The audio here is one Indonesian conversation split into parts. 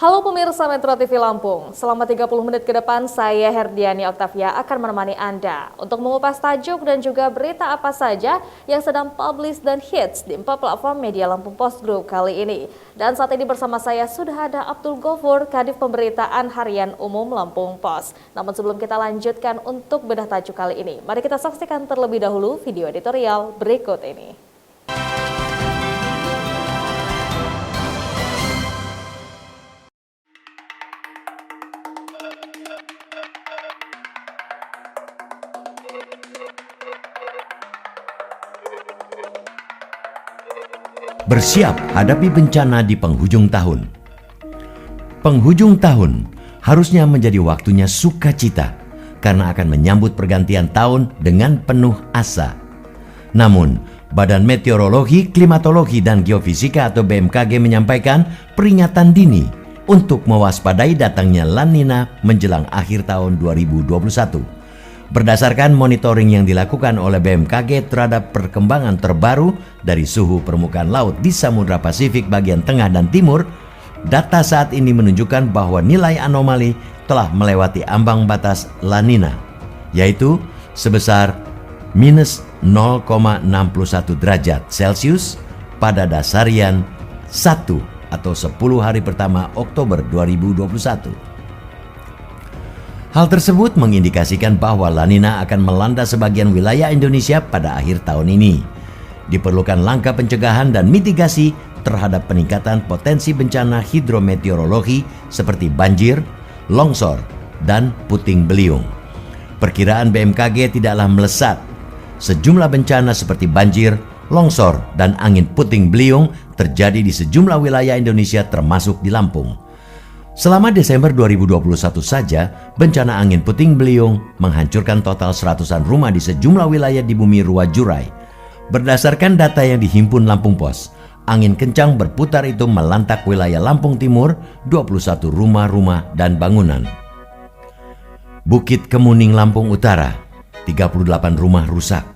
Halo pemirsa Metro TV Lampung, selama 30 menit ke depan saya Herdiani Oktavia akan menemani Anda untuk mengupas tajuk dan juga berita apa saja yang sedang publish dan hits di 4 platform media Lampung Post Group kali ini. Dan saat ini bersama saya sudah ada Abdul Ghafur, Kadif Pemberitaan Harian Umum Lampung Post. Namun sebelum kita lanjutkan untuk bedah tajuk kali ini, mari kita saksikan terlebih dahulu video editorial berikut ini. Bersiap hadapi bencana di penghujung tahun. Penghujung tahun harusnya menjadi waktunya sukacita karena akan menyambut pergantian tahun dengan penuh asa. Namun, Badan Meteorologi, Klimatologi, dan Geofisika atau BMKG menyampaikan peringatan dini untuk mewaspadai datangnya La Nina menjelang akhir tahun 2021. Berdasarkan monitoring yang dilakukan oleh BMKG terhadap perkembangan terbaru dari suhu permukaan laut di Samudra Pasifik bagian tengah dan timur, data saat ini menunjukkan bahwa nilai anomali telah melewati ambang batas La Nina, yaitu sebesar minus 0,61 derajat Celcius pada dasarian 1 atau 10 hari pertama Oktober 2021. Hal tersebut mengindikasikan bahwa La Nina akan melanda sebagian wilayah Indonesia pada akhir tahun ini. Diperlukan langkah pencegahan dan mitigasi terhadap peningkatan potensi bencana hidrometeorologi seperti banjir, longsor, dan puting beliung. Perkiraan BMKG tidaklah melesat. Sejumlah bencana seperti banjir, longsor, dan angin puting beliung terjadi di sejumlah wilayah Indonesia termasuk di Lampung. Selama Desember 2021 saja, bencana angin puting beliung menghancurkan total seratusan rumah di sejumlah wilayah di bumi Rua Jurai. Berdasarkan data yang dihimpun Lampung Pos, angin kencang berputar itu melantak wilayah Lampung Timur, 21 rumah-rumah dan bangunan. Bukit Kemuning Lampung Utara, 38 rumah rusak.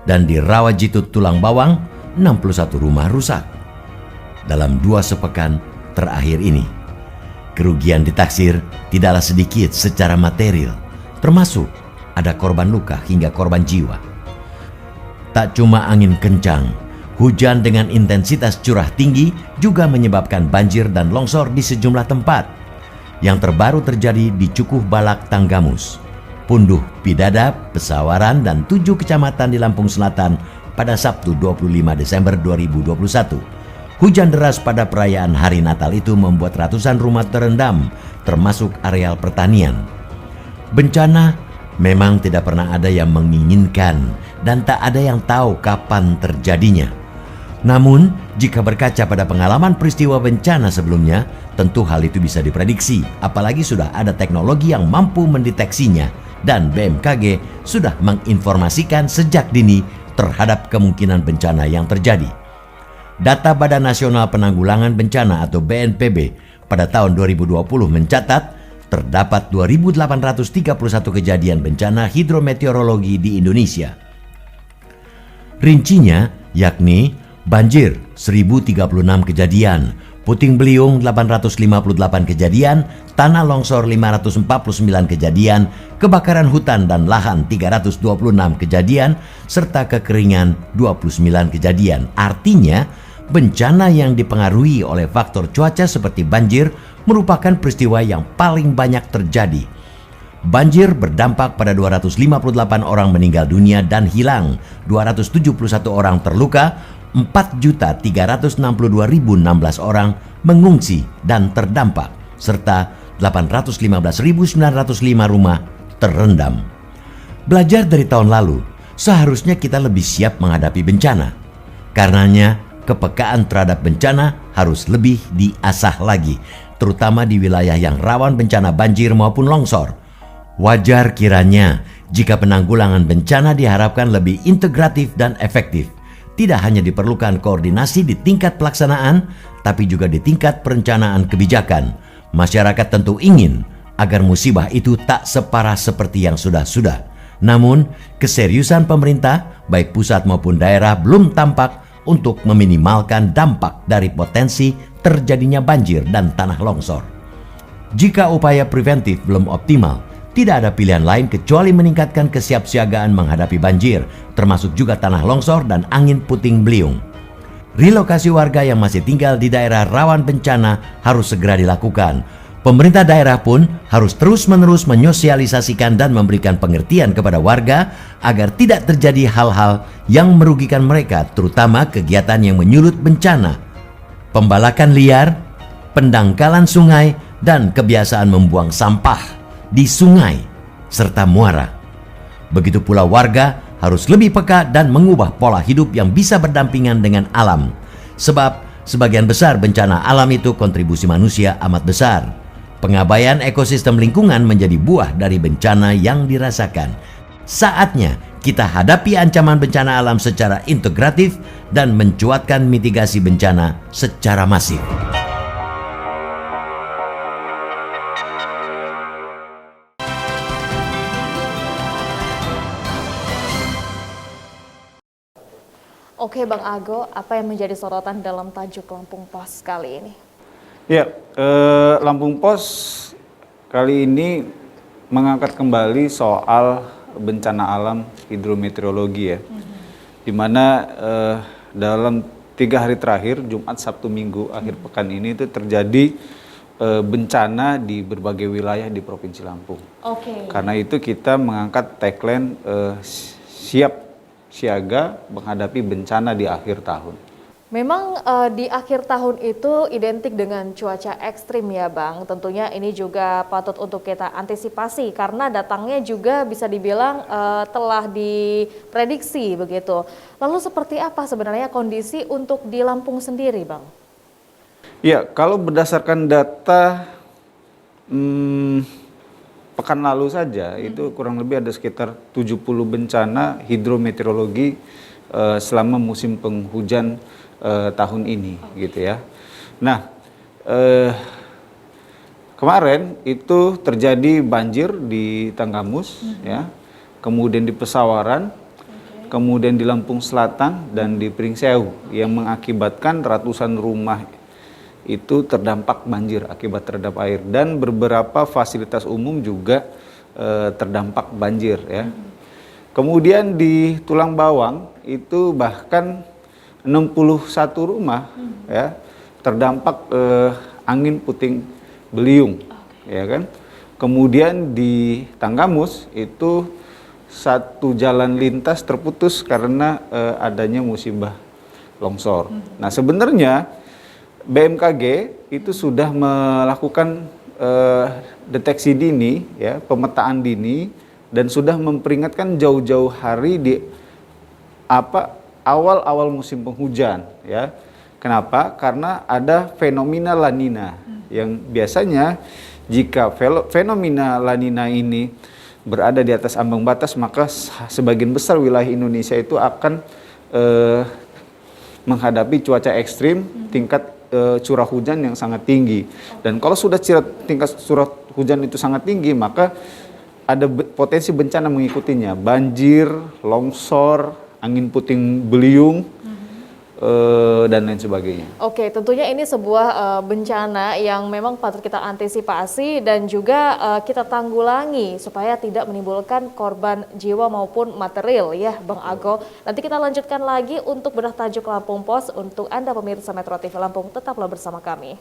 Dan di Rawajitut Tulang Bawang, 61 rumah rusak. Dalam 2 sepekan terakhir ini, kerugian ditaksir tidaklah sedikit secara material, termasuk ada korban luka hingga korban jiwa. Tak cuma angin kencang, hujan dengan intensitas curah tinggi juga menyebabkan banjir dan longsor di sejumlah tempat. Yang terbaru terjadi di Cukuh Balak Tanggamus, Punduh Pidadap, Pesawaran, dan 7 kecamatan di Lampung Selatan pada Sabtu 25 Desember 2021. Hujan deras pada perayaan Hari Natal itu membuat ratusan rumah terendam, termasuk areal pertanian. Bencana memang tidak pernah ada yang menginginkan dan tak ada yang tahu kapan terjadinya. Namun, jika berkaca pada pengalaman peristiwa bencana sebelumnya, tentu hal itu bisa diprediksi, apalagi sudah ada teknologi yang mampu mendeteksinya dan BMKG sudah menginformasikan sejak dini terhadap kemungkinan bencana yang terjadi. Data Badan Nasional Penanggulangan Bencana atau BNPB pada tahun 2020 mencatat terdapat 2.831 kejadian bencana hidrometeorologi di Indonesia. Rincinya yakni banjir 1.036 kejadian, puting beliung 858 kejadian, tanah longsor 549 kejadian, kebakaran hutan dan lahan 326 kejadian, serta kekeringan 29 kejadian. Artinya, bencana yang dipengaruhi oleh faktor cuaca seperti banjir merupakan peristiwa yang paling banyak terjadi. Banjir berdampak pada 258 orang meninggal dunia dan hilang, 271 orang terluka, 4.362.016 orang mengungsi dan terdampak, serta 815.905 rumah terendam. Belajar dari tahun lalu, seharusnya kita lebih siap menghadapi bencana. Karenanya, kepekaan terhadap bencana harus lebih diasah lagi, terutama di wilayah yang rawan bencana banjir maupun longsor. Wajar kiranya jika penanggulangan bencana diharapkan lebih integratif dan efektif. Tidak hanya diperlukan koordinasi di tingkat pelaksanaan, tapi juga di tingkat perencanaan kebijakan. Masyarakat tentu ingin agar musibah itu tak separah seperti yang sudah-sudah. Namun, keseriusan pemerintah, baik pusat maupun daerah, belum tampak untuk meminimalkan dampak dari potensi terjadinya banjir dan tanah longsor. Jika upaya preventif belum optimal, tidak ada pilihan lain kecuali meningkatkan kesiapsiagaan menghadapi banjir, termasuk juga tanah longsor dan angin puting beliung. Relokasi warga yang masih tinggal di daerah rawan bencana harus segera dilakukan. Pemerintah daerah pun harus terus-menerus menyosialisasikan dan memberikan pengertian kepada warga agar tidak terjadi hal-hal yang merugikan mereka, terutama kegiatan yang menyulut bencana, pembalakan liar, pendangkalan sungai, dan kebiasaan membuang sampah di sungai serta muara. Begitu pula warga harus lebih peka dan mengubah pola hidup yang bisa berdampingan dengan alam. Sebab sebagian besar bencana alam itu kontribusi manusia amat besar. Pengabaian ekosistem lingkungan menjadi buah dari bencana yang dirasakan. Saatnya kita hadapi ancaman bencana alam secara integratif dan mencuatkan mitigasi bencana secara masif. Oke Bang Ago, apa yang menjadi sorotan dalam tajuk Lampung Pos kali ini? Ya, Lampung Pos kali ini mengangkat kembali soal bencana alam hidrometeorologi ya, di mana dalam 3 hari terakhir, Jumat, Sabtu, Minggu, akhir pekan ini itu terjadi bencana di berbagai wilayah di Provinsi Lampung. Oke. Karena itu kita mengangkat tagline siap siaga menghadapi bencana di akhir tahun. Memang di akhir tahun itu identik dengan cuaca ekstrim ya Bang. Tentunya ini juga patut untuk kita antisipasi karena datangnya juga bisa dibilang telah diprediksi begitu. Lalu seperti apa sebenarnya kondisi untuk di Lampung sendiri Bang? Ya, kalau berdasarkan data pekan lalu saja itu kurang lebih ada sekitar 70 bencana hidrometeorologi selama musim penghujan tahun ini gitu ya. Nah, kemarin itu terjadi banjir di Tanggamus ya, kemudian di Pesawaran, kemudian di Lampung Selatan dan di Pringsewu yang mengakibatkan ratusan rumah itu terdampak banjir akibat terendam air dan beberapa fasilitas umum juga terdampak banjir ya. Kemudian di Tulang Bawang itu bahkan 61 rumah ya terdampak angin puting beliung ya kan. Kemudian di Tanggamus itu satu jalan lintas terputus karena adanya musibah longsor. Nah, sebenarnya BMKG itu sudah melakukan deteksi dini ya, pemetaan dini dan sudah memperingatkan jauh-jauh hari di awal-awal musim penghujan ya. Kenapa? Karena ada fenomena La Nina yang biasanya jika fenomena La Nina ini berada di atas ambang batas maka sebagian besar wilayah Indonesia itu akan menghadapi cuaca ekstrim tingkat curah hujan yang sangat tinggi. Dan kalau sudah tingkat curah hujan itu sangat tinggi maka ada potensi bencana mengikutinya, banjir, longsor, angin puting beliung, dan lain sebagainya. Oke, tentunya ini sebuah bencana yang memang patut kita antisipasi dan juga kita tanggulangi supaya tidak menimbulkan korban jiwa maupun material ya Bang Ago. Nanti kita lanjutkan lagi untuk bedah tajuk Lampung Pos untuk Anda pemirsa Metro TV Lampung, tetaplah bersama kami.